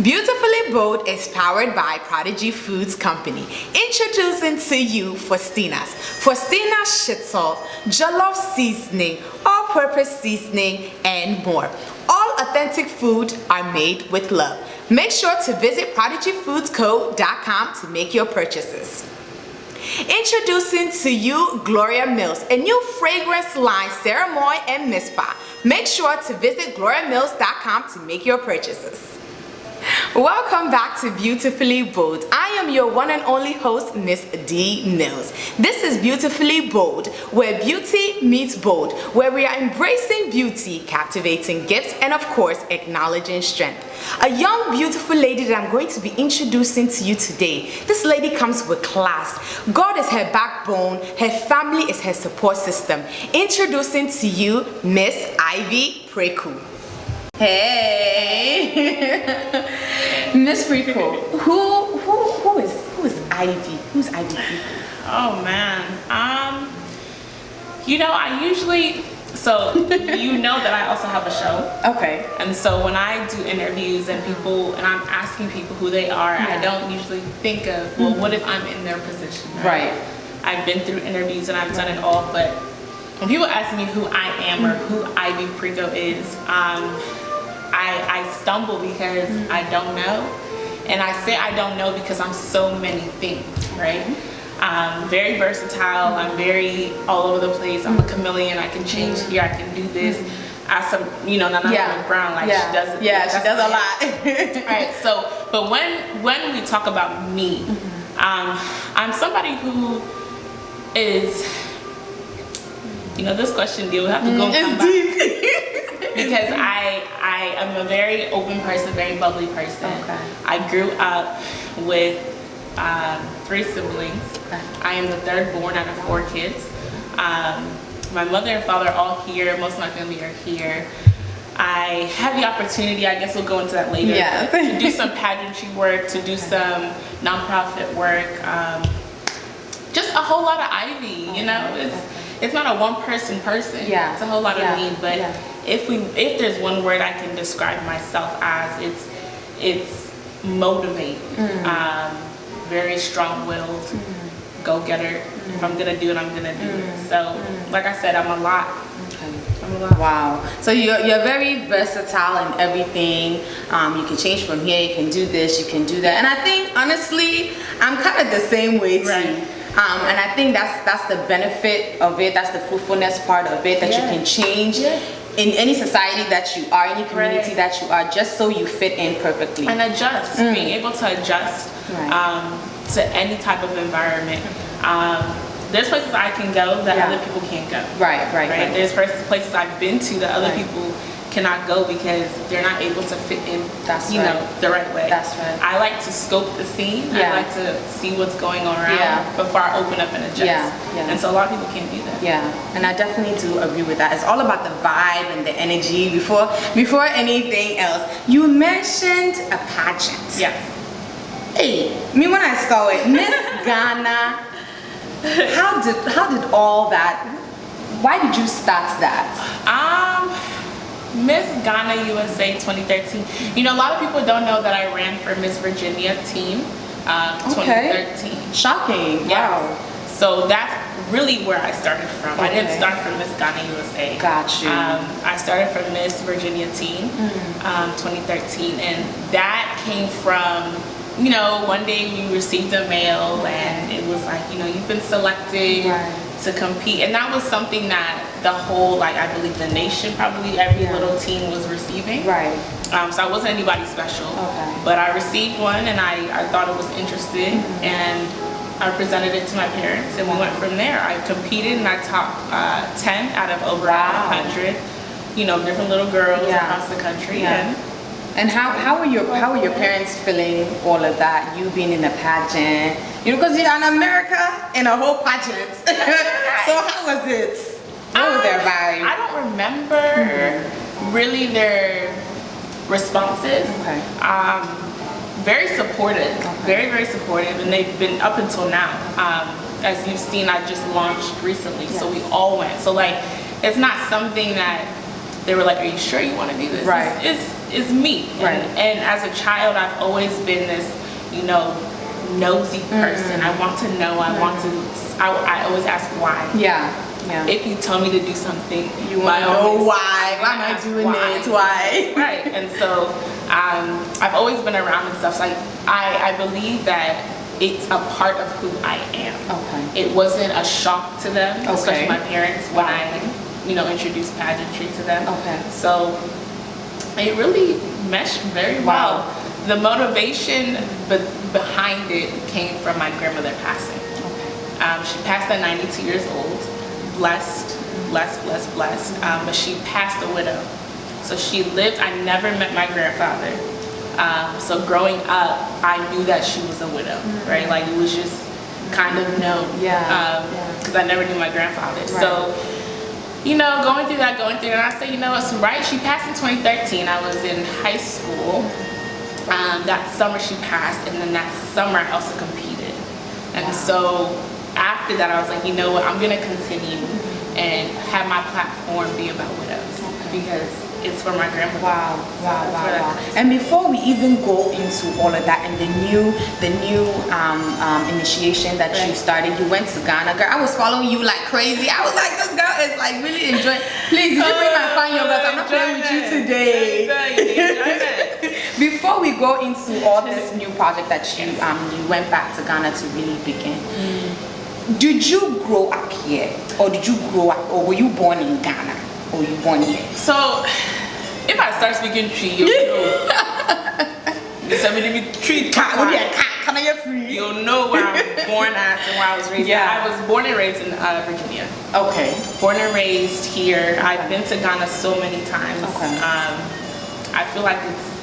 Beautifully Bold is powered by Prodigy Foods Company. Introducing to you Faustina's Schnitzel, jollof seasoning, all-purpose seasoning, and more. All authentic food are made with love. Make sure to visit prodigyfoodsco.com to make your purchases. Introducing to you Gloria Mills, a new fragrance line, Sarah Moy and Mispa. Make sure to visit gloriamills.com to make your purchases. Welcome back to Beautifully Bold. I am your one and only host, Miss D. Mills. This is Beautifully Bold, where beauty meets bold, where we are embracing beauty, captivating gifts, and of course, acknowledging strength. A young, beautiful lady that I'm going to be introducing to you today. This lady comes with class. God is her backbone. Her family is her support system. Introducing to you, Miss Ivy Preko. Hey, Miss Preko. Who is Ivy? Who's Ivy Preko? Oh man, I usually that I also have a show. Okay. And so when I do interviews and I'm asking people who they are, I don't usually think of, well, what if I'm in their position? Right. I've been through interviews and I've done it all, but when people ask me who I am or who Ivy Preko is, I stumble because I don't know. And I say I don't know because I'm so many things, right? Very versatile. I'm very all over the place. I'm a chameleon. I can change here. I can do this. As some, Nana Brown, like she does it. Yeah, she does a lot. Right. So, but when we talk about me, I'm somebody who is, this question you'll have to go come back. Because I am a very open person, very bubbly person. Okay. I grew up with 3 siblings. Okay. I am the third born out of 4 kids. My mother and father are all here. Most of my family are here. I had the opportunity, I guess we'll go into that later, to do some pageantry work, to do some nonprofit work. Just a whole lot of Ivy, It's not a one-person. Yeah. It's a whole lot of me. But if there's one word I can describe myself as, it's motivate. Very strong-willed, go-getter. If I'm gonna do it, I'm gonna do it. So, like I said, I'm a lot. I'm a lot. Wow. So you're very versatile in everything. You can change from here. You can do this. You can do that. And I think honestly, I'm kind of the same way too. Right. And I think that's the benefit of it. That's the fruitfulness part of it, that you can change in any society that you are, any community that you are, just so you fit in perfectly. And adjust, being able to adjust to any type of environment. There's places I can go that other people can't go. Right. There's places I've been to that other people cannot go because they're not able to fit in, the right way. That's right. I like to scope the scene. I like to see what's going on around before I open up and adjust. And so a lot of people can't do that. Yeah, and I definitely do agree with that. It's all about the vibe and the energy before anything else. You mentioned a pageant. Yeah. Hey, me when I saw it, Miss Ghana. How did all that? Why did you start that? Miss Ghana USA 2013. A lot of people don't know that I ran for Miss Virginia team 2013. Shocking. Yeah. Wow. So that's really where I started from. I didn't start from Miss Ghana USA. Got you. I started from Miss Virginia team 2013, and that came from, one day we received a mail and it was like, you've been selected to compete. And that was something that the whole, I believe the nation, probably every little team was receiving. Right. So I wasn't anybody special. But I received one and I thought it was interesting, and I presented it to my parents, and we went from there. I competed and I topped 10 out of over 100, different little girls across the country. And how were your parents feeling all of that? You being in a pageant, because you're in America in a whole pageant. So how was it? What was their vibe? I don't remember really their responses. Very supportive, very, very supportive, and they've been up until now. As you've seen, I just launched recently, so we all went. So it's not something that they were like, "Are you sure you want to do this?" is me. Right. And as a child, I've always been this, nosy person. I want to know. I always ask why. Yeah. If you tell me to do something, You want to know why. Why am I doing it? Why? Right. And so I've always been around and stuff. So I believe that it's a part of who I am. Okay. It wasn't a shock to them, especially Okay. my parents, when I introduced pageantry to them. Okay. So it really meshed very well. Wow. The motivation behind it came from my grandmother passing. Okay. She passed at 92 years old. Blessed. But she passed a widow. So she lived, I never met my grandfather. So growing up, I knew that she was a widow, right? Like it was just kind of known. Because I never knew my grandfather. Right. So, going through that, and I said, it's right. She passed in 2013. I was in high school. That summer she passed, and then that summer I also competed. And so after that, I was like, I'm gonna continue and have my platform be about widows because it's for my grandmother. Wow. And before we even go into all of that and the new initiation that you started, you went to Ghana. Girl, I was following you like crazy. I was like, this girl is like really enjoying. Please, did you bring my fine yogurt? I'm not playing with you today. Before we go into all this new project that you went back to Ghana to really begin. Did you grow up here, or were you born in Ghana, or were you born here? So, if I start speaking tree, you'll know where I'm born at and where I was raised. I was born and raised in Virginia. Okay. Born and raised here. I've been to Ghana so many times. Okay. I feel like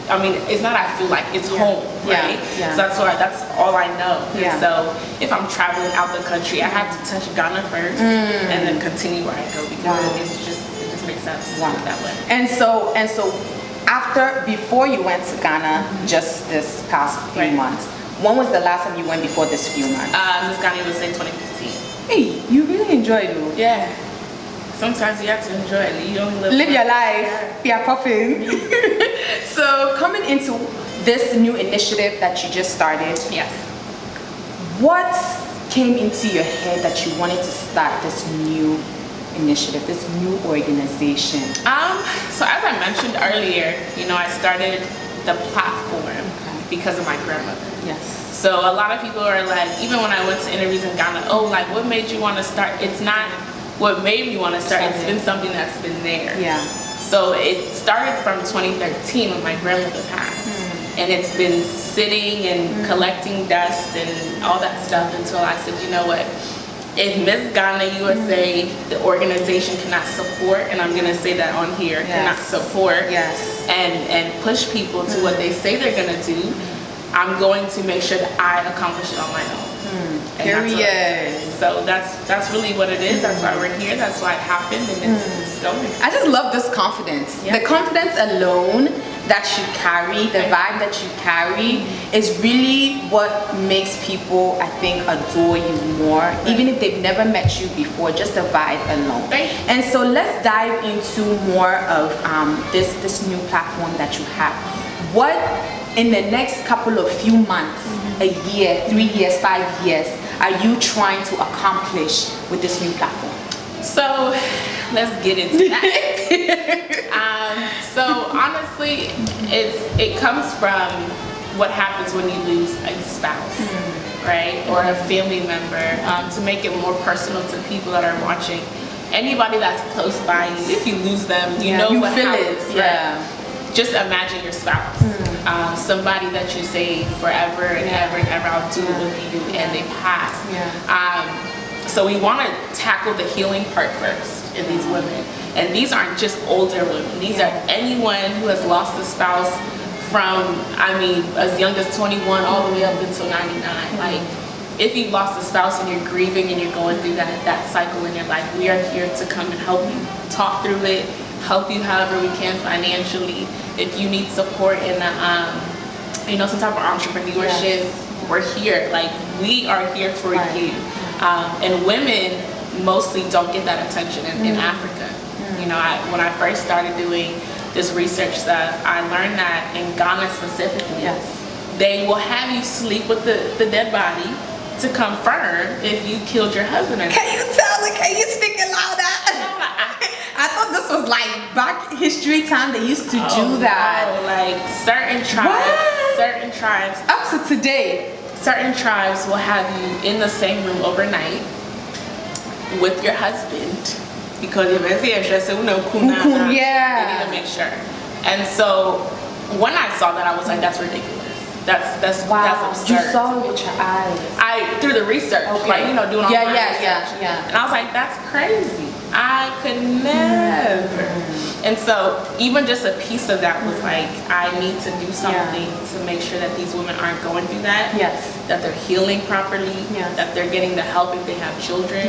it's not I feel like, it's home, right? So that's all I know. And so if I'm traveling out the country, I have to touch Ghana first and then continue where I go because it just makes sense to do it that way. And so before you went to Ghana just this past few months, when was the last time you went before this few months? Miss Ghana was in 2015. Hey, you really enjoyed it. Yeah. Sometimes you have to enjoy it. You only live your life. Yeah, popping. So coming into this new initiative that you just started, what came into your head that you wanted to start this new initiative, this new organization? So as I mentioned earlier, I started the platform because of my grandmother. Yes. So a lot of people are like, even when I went to interviews in Ghana, what made you want to start? It's not what made me want to start. It's been something that's been there. Yeah. So it started from 2013 when my grandmother passed. And it's been sitting and collecting dust and all that stuff until I said, you know what? If Miss Ghana USA, the organization cannot support, and I'm going to say that on here, cannot support and push people to what they say they're going to do, I'm going to make sure that I accomplish it on my own. Period. So that's really what it is. That's why we're here. That's why it happened, and it's going. I just love this confidence. The confidence alone that you carry, the vibe that you carry, is really what makes people, I think, adore you more, even if they've never met you before. Just the vibe alone. And so let's dive into more of this new platform that you have. What in the next couple of few months, a year, 3 years, 5 years, are you trying to accomplish with this new platform? So let's get into that. So honestly, it comes from what happens when you lose a spouse, right, or a family member. To make it more personal to people that are watching, anybody that's close by you, if you lose them, you know what happens. Just imagine your spouse. Somebody that you say forever and ever and ever, I'll do it with you, and they pass. So we want to tackle the healing part first in these women. And these aren't just older women. These are anyone who has lost a spouse from, as young as 21 all the way up until 99. Like, if you've lost a spouse and you're grieving and you're going through that cycle in your life, we are here to come and help you talk through it, help you however we can financially. If you need support in the, some type of entrepreneurship, we're here. Like, we are here for you. And women mostly don't get that attention in Africa. When I first started doing this research stuff, I learned that in Ghana specifically, they will have you sleep with the dead body to confirm if you killed your husband or not. Can you speak it louder? I thought this was like back history time they used to do that. No, like certain tribes, up to today, certain tribes will have you in the same room overnight with your husband because if it's interested, they need to make sure. And so when I saw that, I was like, that's ridiculous. That's absurd. You saw it with your eyes. Through the research, like doing all my research. And I was like, that's crazy. I could never. And so even just a piece of that was like, I need to do something to make sure that these women aren't going through that. That they're healing properly. That they're getting the help if they have children.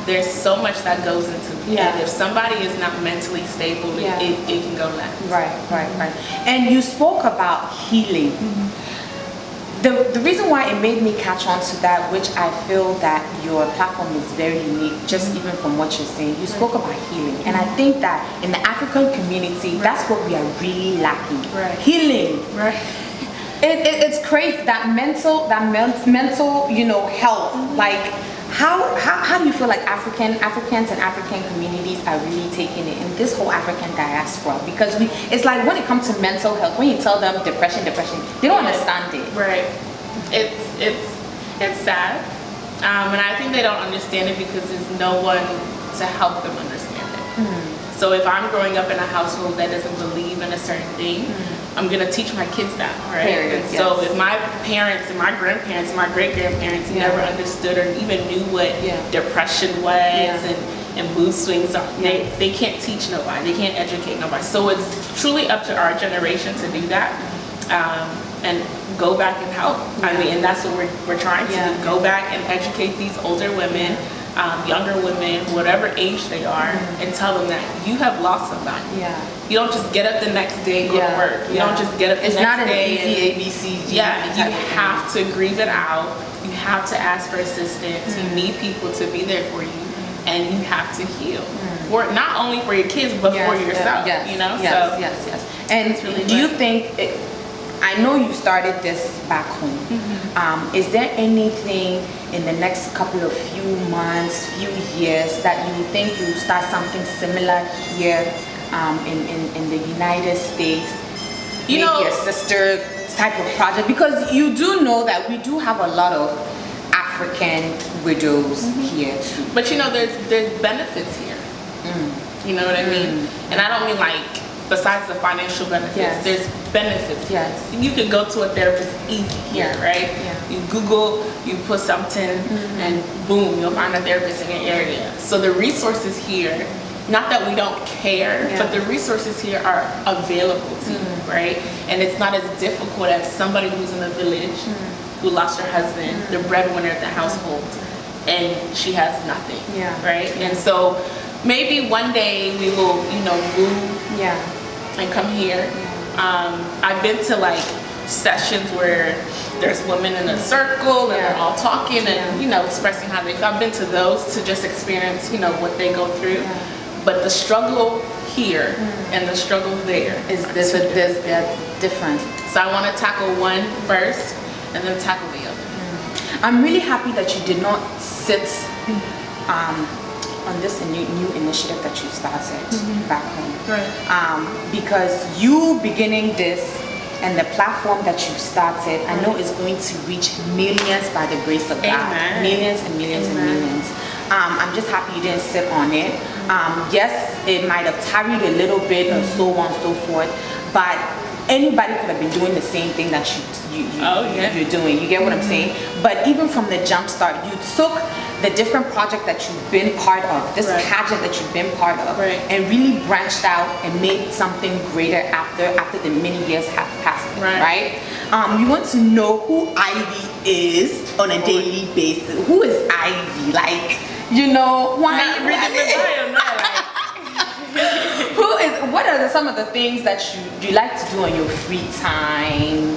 There's so much that goes into it. And if somebody is not mentally stable, it can go left. Right. And you spoke about healing. The reason why it made me catch on to that, which I feel that your platform is very unique, just even from what you're saying, you spoke about healing. And I think that in the African community, that's what we are really lacking. Healing. It's crazy, that mental, health. Like, how do you feel like Africans and African communities are really taking it in this whole African diaspora? Because it's like when it comes to mental health, when you tell them depression, they don't understand it. Right. It's sad. And I think they don't understand it because there's no one to help them understand it. So if I'm growing up in a household that doesn't believe in a certain thing, I'm going to teach my kids that, right? So if my parents and my grandparents and my great-grandparents never understood or even knew what depression was and mood swings are, they can't teach nobody, they can't educate nobody. So it's truly up to our generation to do that and go back and help. I mean, and that's what we're trying to do, go back and educate these older women, younger women, whatever age they are, and tell them that you have lost somebody. You don't just get up the next day and go to work. You don't just get up the next day. It's not an easy ABC. You have to grieve it out. You have to ask for assistance. You need people to be there for you, and you have to heal. For not only for your kids, but for yourself. And really do you think? I know you started this back home. Is there anything in the next couple of few months, few years that you think you'll start something similar here in the United States? Maybe a sister type of project? Because you do know that we do have a lot of African widows here too. But there's benefits here. You know what I mean? And I don't mean like besides the financial benefits, there's benefits. You can go to a therapist easy here, right? You Google, you put something, and boom, you'll find a therapist in your area. So the resources here, not that we don't care, but the resources here are available to you, right? And it's not as difficult as somebody who's in a village who lost her husband, the breadwinner of the household, and she has nothing, right? And so maybe one day we will, move and come here. I've been to like sessions where there's women in a circle and they're all talking and expressing how they feel. I've been to those to just experience what they go through. But the struggle here and the struggle there is different. So I want to tackle one first and then tackle the other. I'm really happy that you did not sit on this new initiative that you started back home. Because you beginning this and the platform that you started, I know is going to reach millions by the grace of God. Millions and millions and millions. I'm just happy you didn't sit on it. Yes, it might have tarried a little bit and so on and so forth, but anybody could have been doing the same thing that you're doing. You get what I'm saying? But even from the jump start, you took the different project that you've been part of, this pageant that you've been part of, and really branched out and made something greater after the many years have passed, right? You want to know who Ivy is on a daily basis. Who is Ivy? Like, what are some of the things that you like to do on your free time?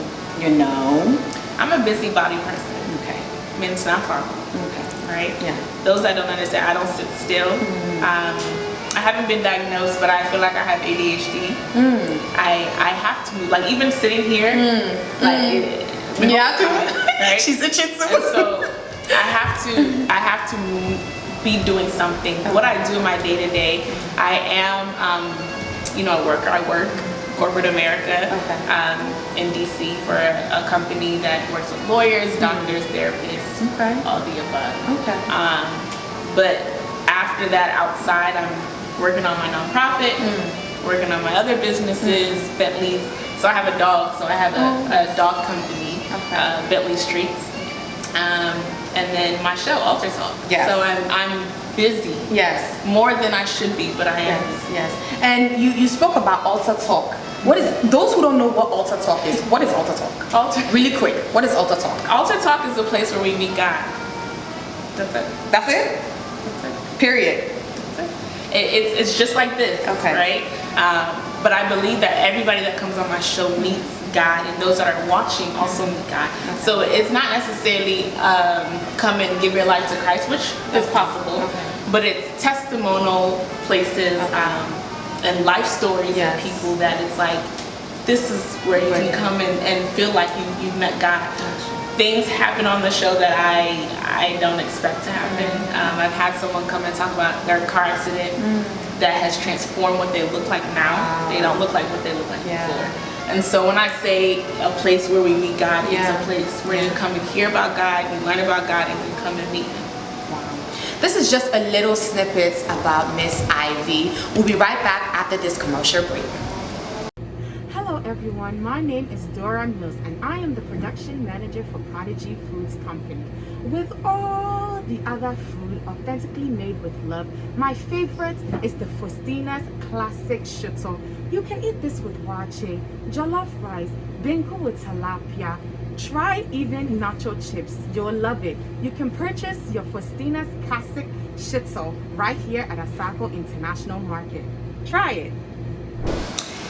I'm a busybody person. Okay. I mean, it's not far. Okay. Right? Yeah. Those that don't understand, I don't sit still. I haven't been diagnosed, but I feel like I have ADHD. I have to move. Like even sitting here, right? She's a Shih Tzu. And so I have to be doing something. What I do in my day to day, I am, a worker. I work corporate America in DC for a company that works with lawyers, doctors, therapists, all the above. But after that, outside, I'm working on my nonprofit, working on my other businesses, Bentley's. So I have a dog, so I have a dog company, Bentley Streets. And then my show, Alter Talk. Yes. So I'm busy. Yes. More than I should be, but I am busy. Yes. And you spoke about Alter Talk. What is, those who don't know what Alter Talk is, what is Alter Talk? Really quick, what is Alter Talk? Alter Talk is a place where we meet God. That's it. That's it? That's it. Period. That's it. It's just like this, right? But I believe that everybody that comes on my show meets God, and those that are watching also meet God. So it's not necessarily come and give your life to Christ, which is possible, but it's testimonial places and life stories of people that it's like, this is where you can come and feel like you've met God. Things happen on the show that I don't expect to happen. I've had someone come and talk about their car accident that has transformed what they look like now. They don't look like what they look like before. And so when I say a place where we meet God, it's a place where you come and hear about God, you learn about God, and you come and meet Him. This is just a little snippet about Miss Ivy. We'll be right back after this commercial break. Hello everyone, my name is Dora Mills and I am the production manager for Prodigy Foods Company. With all the other food authentically made with love, my favorite is the Faustina's Classic Shuttle. You can eat this with wache, jollof rice, benko with tilapia. Try even nacho chips. You'll love it. You can purchase your Faustina's Classic Shuttle right here at Asako International Market. Try it.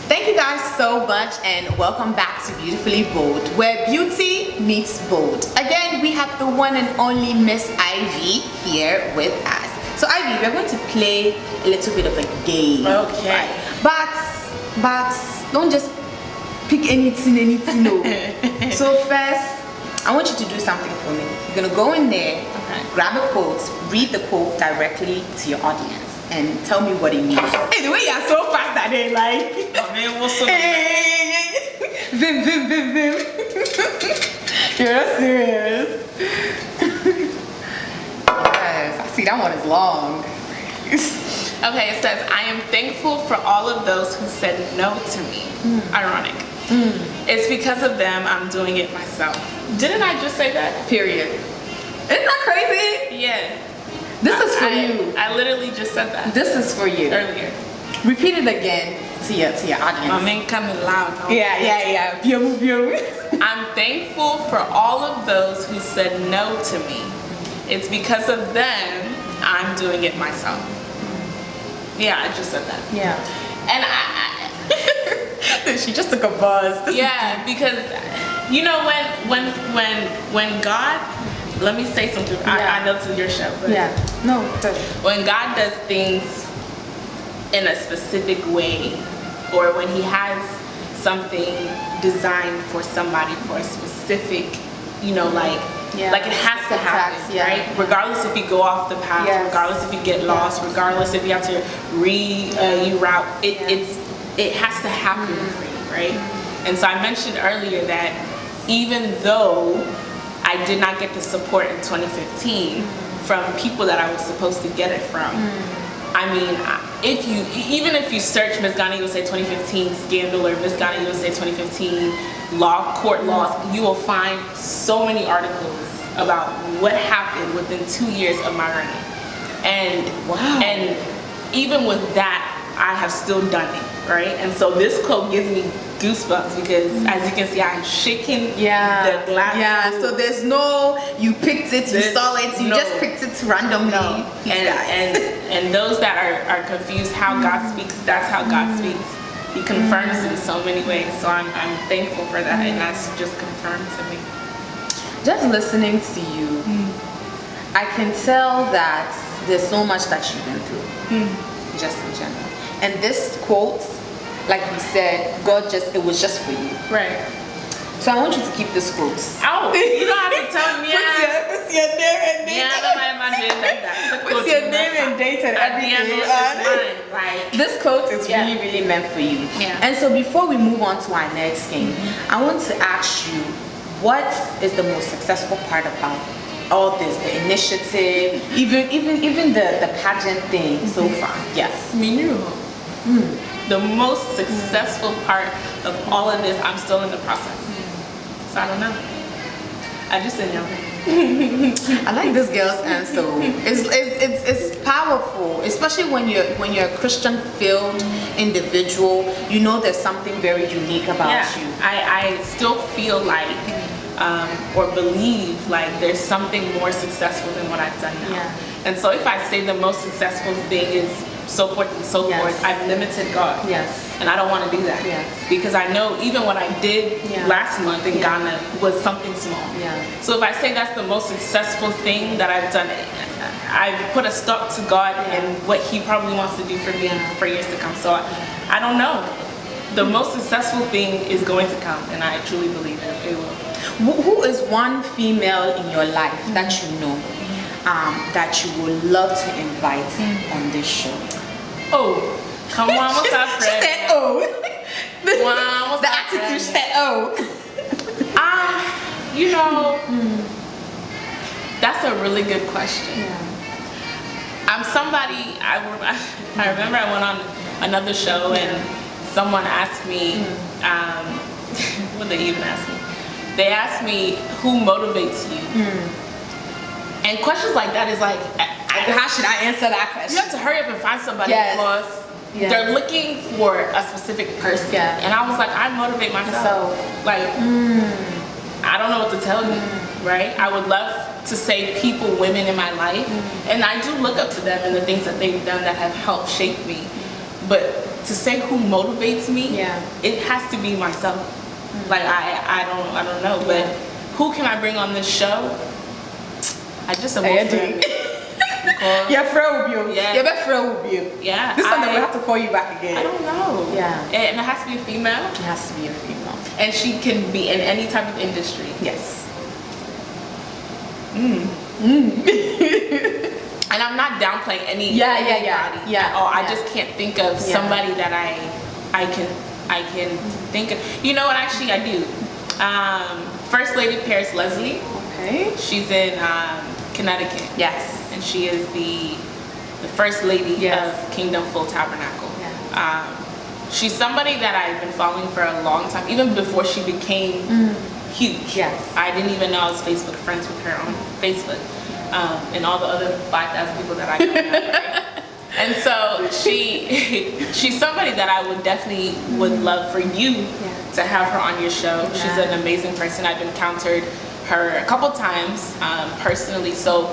Thank you guys so much and welcome back to Beautifully Bold, where beauty meets bold. Again, we have the one and only Miss Ivy here with us. So Ivy, we're going to play a little bit of a game. Okay. Right? But don't just pick anything, no. So first, I want you to do something for me. You're gonna go in there, grab a quote, read the quote directly to your audience, and tell me what it means. Hey, the way you're so fast that they like. Oh man, what's up? Vim. You're not serious. Yes, I see that one is long. Okay, it says, I am thankful for all of those who said no to me. Ironic. It's because of them I'm doing it myself. Didn't I just say that? Period. Isn't that crazy? Yeah. This is for you. I literally just said that. This is for you. Earlier. Repeat it again to your audience. My man coming loud. Yeah. I'm thankful for all of those who said no to me. It's because of them I'm doing it myself. Yeah, I just said that. Yeah. And she just took a buzz. Because you know when God, let me say something. I know to your show, but when God does things in a specific way, or when He has something designed for somebody for a specific, like it has to happen, right? Regardless if you go off the path, regardless if you get lost, regardless if you have to reroute, it has to happen for you, right? And so I mentioned earlier that even though I did not get the support in 2015 from people that I was supposed to get it from, I mean, even if you search Miss Ghana USA 2015 scandal or Miss Ghana USA 2015 court laws, you will find so many articles about what happened within 2 years of my running. And even with that, I have still done it, right? And so this quote gives me goosebumps because, as you can see, I'm shaking the glass. Yeah, so there's no, you picked it, you saw it, you just picked it randomly. And those that are confused how God speaks, that's how God speaks. He confirms in so many ways. So I'm thankful for that, and that's just confirmed to me. Just listening to you, I can tell that there's so much that you've been through. just in general. And this quote, like we said, it was just for you. Right. So I want you to keep this quote. Oh, you don't have to tell me. What's your name and date? Yeah, I don't mind doing like that. What's your name and date and everything? Right. This quote is really, really meant for you. Yeah. And so before we move on to our next game, I want to ask you, what is the most successful part about all this, the initiative, even the pageant thing so far? Yes. The most successful part of all of this, I'm still in the process. So I don't know. I just didn't know. I like this girl's answer. It's powerful, especially when you're a Christian filled individual. You know there's something very unique about you. I still feel like or believe like there's something more successful than what I've done now. Yeah. And so if I say the most successful thing is so forth and so forth, I've limited God. Yes. And I don't want to do that. Yes. Because I know even what I did last month in Ghana was something small. Yeah. So if I say that's the most successful thing that I've done, I've put a stop to God and what He probably wants to do for me for years to come. So I don't know. The most successful thing is going to come, and I truly believe it will. Who is one female in your life that you know that you would love to invite on this show? Oh, come on, what's up, She friend? said, "Oh." Wow, The attitude said, "Oh." You know, that's a really good question. I'm somebody, I remember I went on another show and someone asked me, what did they even ask me? They asked me, who motivates you? And questions like that is like, How should I answer that question? you have to hurry up and find somebody because they're looking for a specific person. And I was like, I motivate myself. Like, I don't know what to tell you, right? I would love to say people, women in my life, and I do look up to them and the things that they've done that have helped shape me. But to say who motivates me, it has to be myself. Like I don't know, but who can I bring on this show? I just am Your friend will be you. Yeah. Your best friend will be you. Yeah. This time we have to call you back again. I don't know. Yeah. And it has to be a female. It has to be a female. And she can be in any type of industry. Yes. And I'm not downplaying anybody. Yeah. Oh, I just can't think of somebody that I can think of. You know what? Actually, I do. First Lady Paris Leslie. Okay. She's in Connecticut. Yes. And she is the first lady of Kingdom Full Tabernacle. Yeah. She's somebody that I've been following for a long time, even before she became huge. Yes. I didn't even know I was Facebook friends with her on Facebook, and all the other 5,000 people that I know. Right? And so she's somebody that I would definitely would love for you to have her on your show. Yeah. She's an amazing person. I've encountered her a couple times personally, so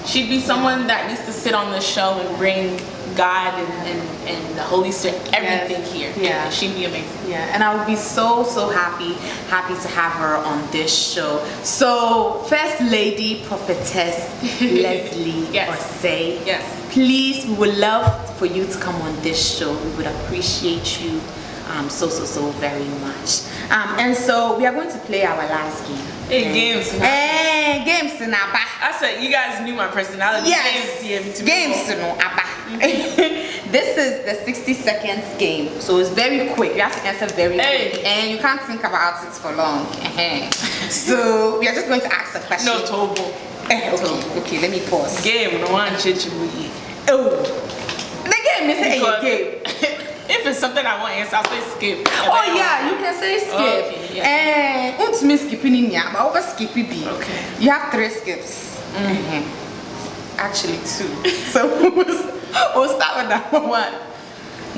she'd be someone that needs to sit on the show and bring God and the Holy Spirit, everything here. Yeah, she'd be amazing. Yeah, and I would be so happy to have her on this show. So, First Lady Prophetess Leslie Osei, please, we would love for you to come on this show. We would appreciate you so very much. And so we are going to play our last game. Games. Games in Abba. I said you guys knew my personality. Yes. Games in Abba. This is the 60 seconds game, so it's very quick. You have to answer very quick, and you can't think about it for long. So we are just going to ask a question. No tobo. Okay, let me pause. Game no one chichibuyi. Oh, the game is a game. If it's something I want to answer, I'll say skip. Oh yeah, you can say skip. Okay, And what's me skipping in here? But over skippy be. Okay. You have 3 skips. Actually 2. So we'll start with number 1.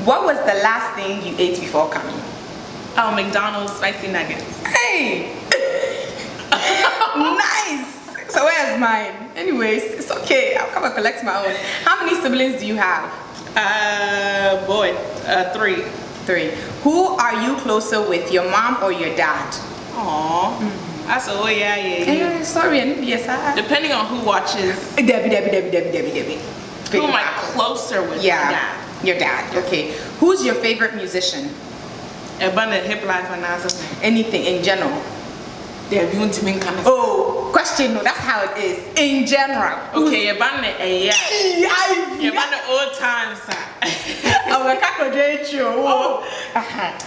What was the last thing you ate before coming? Oh, McDonald's spicy nuggets. Hey! Nice! So where's mine? Anyways, it's okay. I'll come and collect my own. How many siblings do you have? 3. 3. Who are you closer with, your mom or your dad? Aww. That's Sorry, yes. Depending on who watches. Debbie. Who am I closer with? Yeah. Your dad. Okay. Who's your favorite musician? About hip life and answer. Anything in general. They're viewing to me kind of. Oh, question. No, that's how it is in general. Okay, about yeah. You're about the old times. Oh,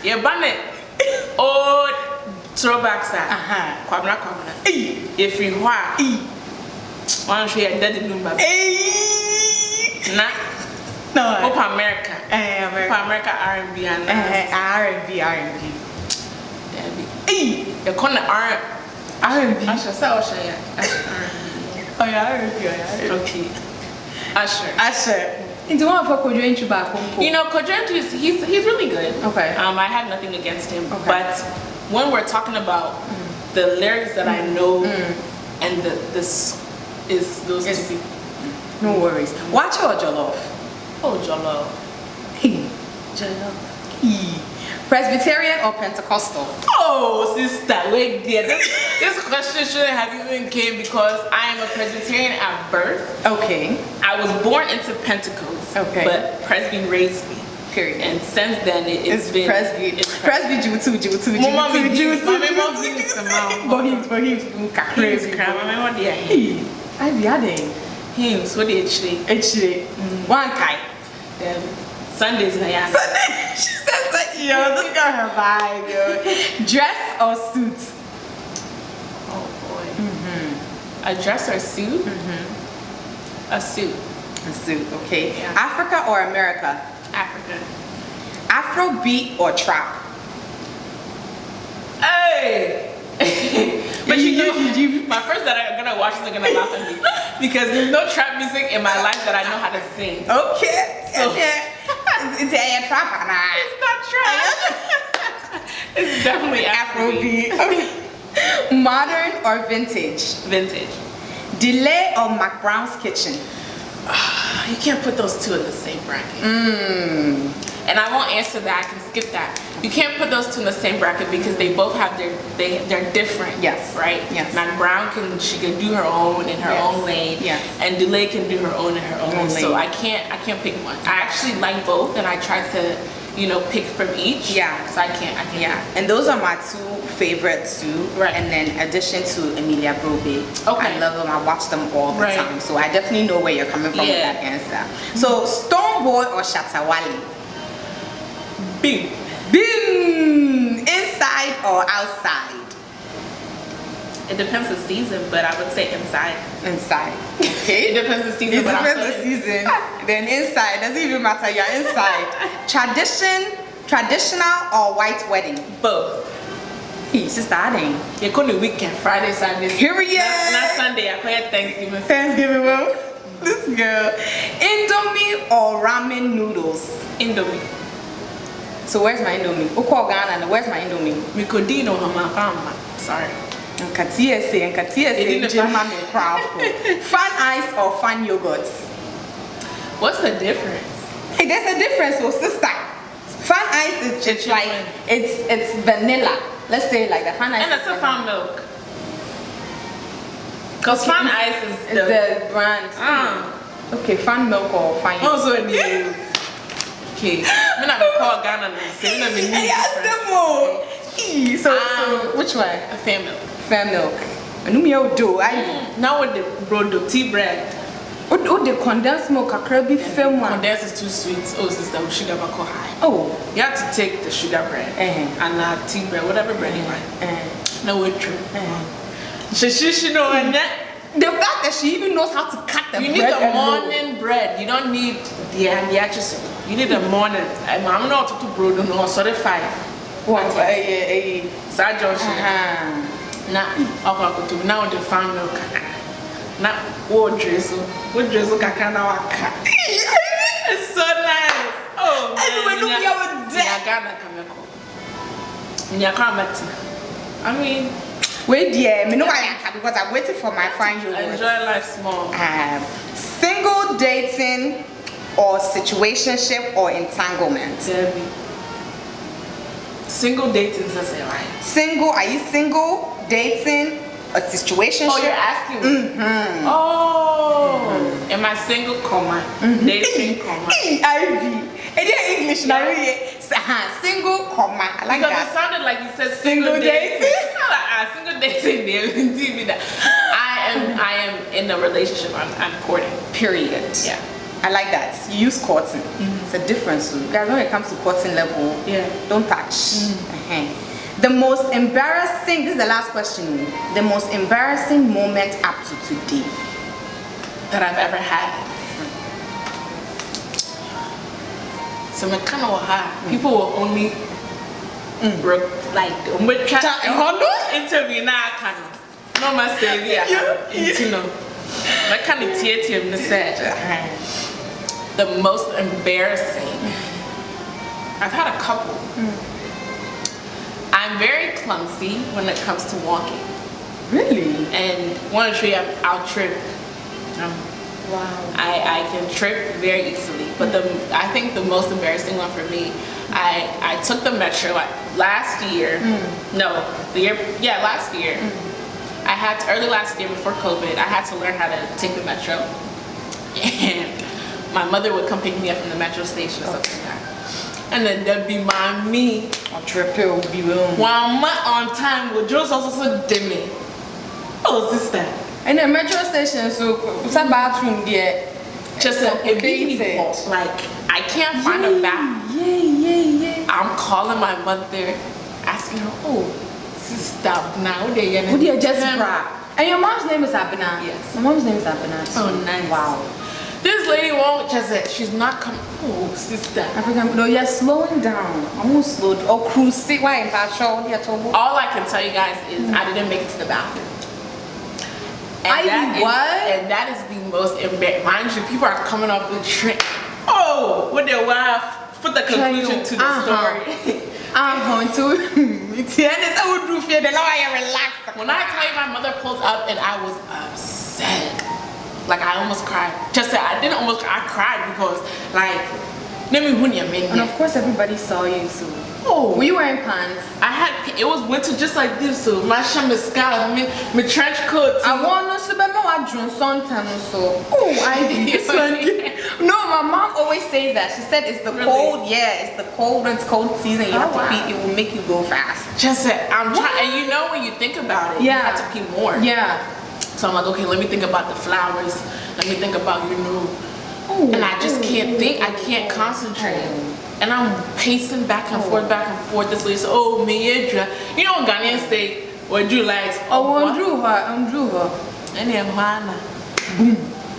you're about the old throwbacks. Kwabra. If you want, one show your daddy number. Nah. No. Opa America. America R&B and R&B. You call it R&B. R&B. Usher, say Usher. Oh yeah, R&B. Okay. Usher. Into one for Kodrenchu back. You know, Kodrenchu is he's really good. Okay. I have nothing against him. Okay. But when we're talking about the lyrics that I know and this is those two people. No worries. Watch or Jollof? Oh, Jollof. Jollof. Presbyterian or Pentecostal? Oh, sister, wait there. This question shouldn't have even came because I am a Presbyterian at birth. Okay. I was born into Pentecost. Okay. But Presby raised me. Period. And since then, it's been Presby. It's Presby Jew too. Bohemians. Crazy crap. I remember the Ivy adding. hymns. What they actually. One kind. Sundays na ya. She says that yo, this girl her vibe, yo. Dress or suit? Oh boy. A dress or suit? A suit. A suit, okay. Yeah. Africa or America? Africa. Afrobeat or trap? Hey! But you know, my friends that are gonna watch this are gonna laugh at me because there's no trap music in my life that I know how to sing. Okay. So, it's a trap, it's not trap. It's definitely Afrobeat. Okay. Modern or vintage? Vintage. Delay or Mac Brown's Kitchen? You can't put those two in the same bracket. And I won't answer that. I can skip that. You can't put those two in the same bracket because they both have they're different. Yes. Right? Yes. Mac Brown she can do her own in her own lane. Yes. And Delay can do her own in her own lane. So I can't pick one. I actually like both and I try to, pick from each. Yeah. So I can't. Yeah. And those are my two favorites too. Right. And then addition to Emilia Brobe. Okay. I love them. I watch them all the time. So I definitely know where you're coming from with that answer. So Stonebwoy or Shatawale? Big. Inside or outside? It depends the season, but I would say inside. Inside. Okay. It depends the season. It depends the season. Then inside. Doesn't even matter. You're inside. Traditional or white wedding? Both. She's starting. You call the weekend, Friday, Saturday. Period. Not Sunday. I call it Thanksgiving. Thanksgiving, well. This girl. Indomie or ramen noodles? Indomie. So where's my Indomie? Ghana, where's my Indomie? Mikodino Hama. Sorry. Katia say, Fun ice or fun yogurt? What's the difference? Hey, there's a difference, oh sister. Fun ice is it's like it's vanilla. Let's say like the fun ice. And it's a fun milk. Cause fun ice is the brand. Okay, fun milk or fun yogurt? Also a new. Okay, I'm not gonna call Ghana now. So which one? A fair milk. Fair milk. Now with the brodo tea bread. Oh, the condensed milk, a crabby film one. Condensed is too sweet. Oh, sister, sugar back high. Oh, you have to take the sugar bread and tea bread, whatever bread you like. No, it's true. She know and that. The fact that she even knows how to cut the bread. You need the morning bread. You don't need the just. You need the morning. I'm not to broad no 35. What? Sir Johnson. Now the fan milk. Now what drizzle kaka na waka. It's so nice. Oh man. Everyone you are dead. I mean, wait, yeah, me know I am because I'm waiting for my fine yogurt. Enjoy life small. Single dating or situationship or entanglement? Debbie. Single dating is a right. Single, are you single, dating, a situationship? Oh, you're asking me. Oh. Am I single, comma, dating, comma? Ivy. And English now, single, comma. I like because that. it sounded like you said Single dating. Single dating. I am in a relationship. I'm courting. Period. Yeah. I like that. You use courting. It's a difference. So guys, when it comes to courting level, don't touch. The most embarrassing, this is the last question. The most embarrassing moment up to today that I've ever had. So my kind of people will only like interview now kind of no my savior you know my kind of theater in the set. The most embarrassing, I've had a couple. I'm very clumsy when it comes to walking. Really? And one tree I'll trip. Wow. I can trip very easily, but I think the most embarrassing one for me, I took the metro last year. Last year. I had to, early last year before COVID, I had to learn how to take the metro, and my mother would come pick me up from the metro station or something like that. And then there'd be me. I'll trip it will be well. 1 month on time would just also dimmy. Oh, sister. And the metro station, so it's a bathroom there. Just a baby. Like I can't find a bath. Yeah. I'm calling my mother, asking her, oh, sister, now they just bra. And your mom's name is Abina? Yes. My mom's name is Abina. Oh, nice. Wow. This lady won't just say, she's not coming. Oh, sister. African, no, you're slowing down. I'm gonna slow down. Oh, cruise. Why in that show? All I can tell you guys is I didn't make it to the bathroom. And that is the most embarrassing. Mind you, people are coming up with trick. Oh, with their wife. Put the conclusion to the story. I'm going to. When I tell you my mother pulled up and I was upset. Like I almost cried. I didn't almost cry, I cried because like and of course everybody saw you, so were you wearing pants? It was winter just like this, so my scarf, my trench coat. I want to so Ivy, this one. No, my mom always says that. She said it's the cold, it's the cold, it's cold season, you have to pee, it will make you go fast. I'm trying, and you know when you think about it, you have to pee more. Yeah. So I'm like, okay, let me think about the flowers. Let me think about, and I just can't think. I can't concentrate. And I'm pacing back and forth. This lady said, oh, me, you know, Ghanaians say, what do you like? Oh, Andrew her. And then,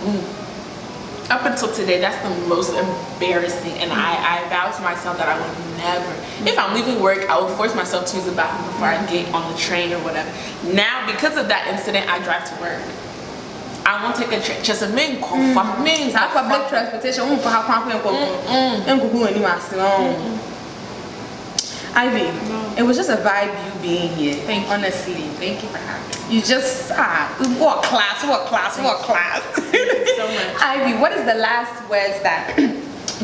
boom. Up until today, that's the most embarrassing. And I vowed to myself that I would never, if I'm leaving work, I would force myself to use the bathroom before I get on the train or whatever. Now, because of that incident, I drive to work. I won't take a train. Just a main public transportation. Ivy, it was just a vibe you being here. Thank you. Honestly. Thank you for having me. You just what class. Thank you so much. Ivy, what is the last words that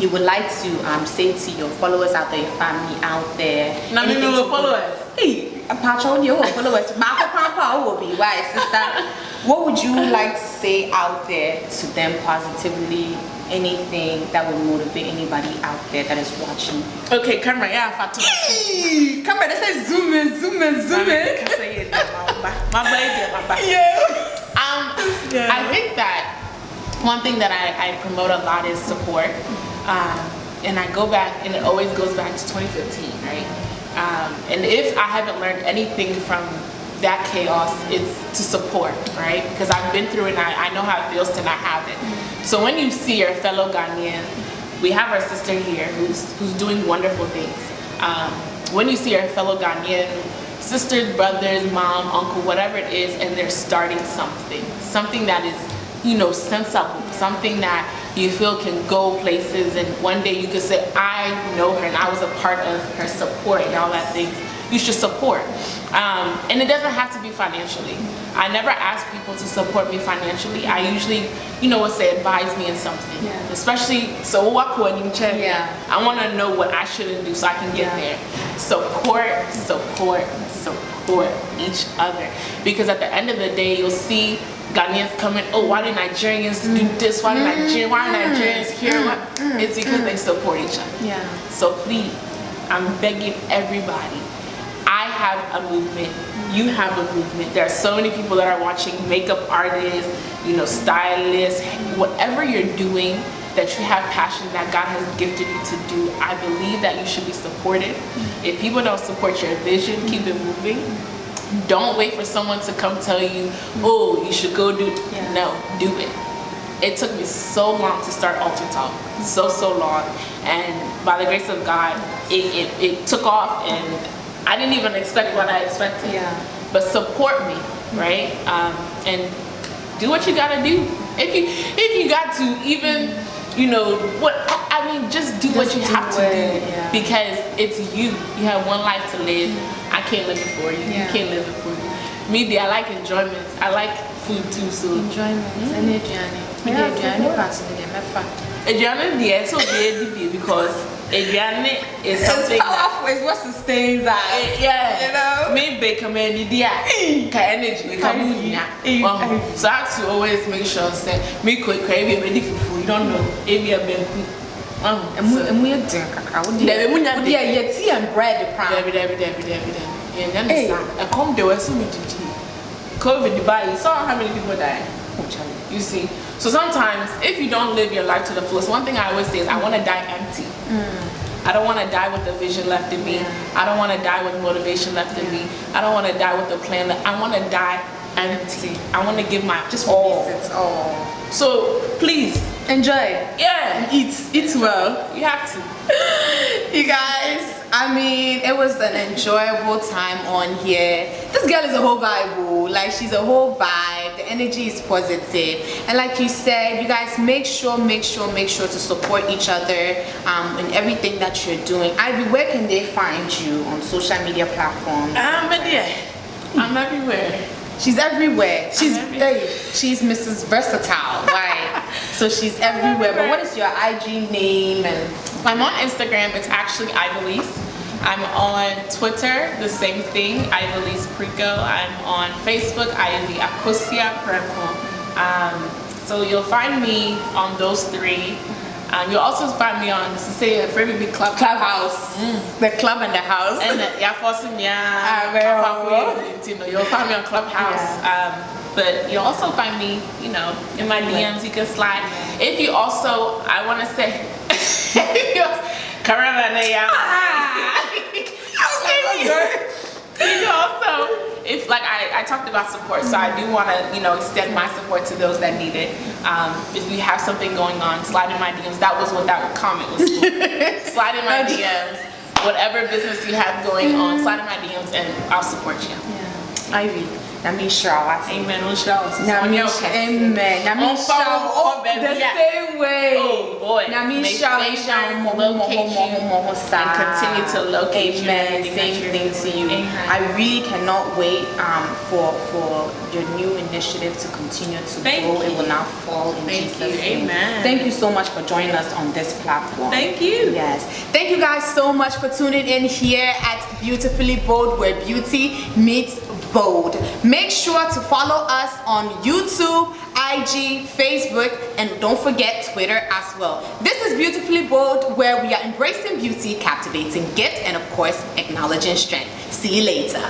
you would like to say to your followers out there, your family out there? Not me will followers. Hey, Patrol, you will followers. Marco Grandpa will be why, sister. What would you like to say out there to them positively? Anything that would motivate anybody out there that is watching? Okay, camera, Fatima. Hey, camera, they say zoom in. I think that one thing that I promote a lot is support. And I go back, and it always goes back to 2015, right? And if I haven't learned anything from that chaos, it's to support, right? Because I've been through it and I know how it feels to not have it. So when you see your fellow Ghanaian, we have our sister here who's doing wonderful things. When you see our fellow Ghanaian, sisters, brothers, mom, uncle, whatever it is, and they're starting something that is, sensible, something that you feel can go places, and one day you could say, I know her and I was a part of her support and all that things. You should support. And it doesn't have to be financially. I never ask people to support me financially. I usually, would say advise me in something. Yeah. Especially, I want to know what I shouldn't do so I can get there. Support. support each other, because at the end of the day, you'll see Ghanaians coming, oh, why do Nigerians do this? Why are Nigerians here? It's because they support each other. Yeah. So please, I'm begging everybody. I have a movement. You have a movement. There are so many people that are watching, makeup artists, stylists, whatever you're doing that you have passion that God has gifted you to do. I believe that you should be supported. If people don't support your vision, keep it moving. Don't wait for someone to come tell you, oh, you should go do. No, do it. It took me so long to start Altar Talk, so long, and by the grace of God, it took off, and I didn't even expect what I expected. Yeah. But support me, right? And do what you gotta do. If you got to, even just do what you have to do, because it's you. You have one life to live. I can't live it for you. You can't live it for you. Me, I like enjoyment. I like food too, so enjoyment. And Adriana, yes, so baby, because Adriana is something. It's powerful. It's what sustains us. Me bake me energy, so I have to always make sure say me quick be ready for food. You don't know, maybe a benku. And we are doing cacao. Yeah, tea and bread. Yeah, then I come there was so many COVID Dubai. You saw how many people died. You see, so sometimes if you don't live your life to the fullest, one thing I always say is I want to die empty. I don't want to die with the vision left in me. I don't want to die with motivation left in me. I don't want to die with the plan. I want to die empty. I want to give my just all. So please enjoy. Yeah, eat well. You have to. You guys, I mean, it was an enjoyable time on here. This girl is a whole vibe, like she's a whole vibe. The energy is positive, and like you said, you guys make sure to support each other in everything that you're doing. Ivy, where can they find you on social media platforms? I'm everywhere. She's everywhere. She's Mrs. Versatile, right? So she's everywhere. But what is your IG name? And I'm on Instagram. It's actually Ivy. I'm on Twitter, the same thing, Ivy Preko. I'm on Facebook, Ivy Preko. So you'll find me on those three. You'll also find me on Clubhouse. The club and the house. And you'll find me on Clubhouse. But you'll also find me, in my DMs. You can slide. If you also, I want to say, you can also, if like I talked about support, so I do want to extend my support to those that need it. If you have something going on, slide in my DMs. That was what that comment was for. Slide in my DMs. Whatever business you have going on, slide in my DMs and I'll support you. Ivy, Amen. Amen. Amen. The same way. Oh boy. May favor locate you and continue to locate you. Same thing to you. Amen. I really cannot wait for your new initiative to continue to grow. It will not fall in Jesus' name. Amen. Thank you so much for joining us on this platform. Thank you. Yes. Thank you guys so much for tuning in here at Beautifully Bold, where beauty meets bold. Make sure to follow us on YouTube, IG, Facebook, and don't forget Twitter as well. This is Beautifully Bold, where we are embracing beauty, captivating gift, and of course, acknowledging strength. See you later.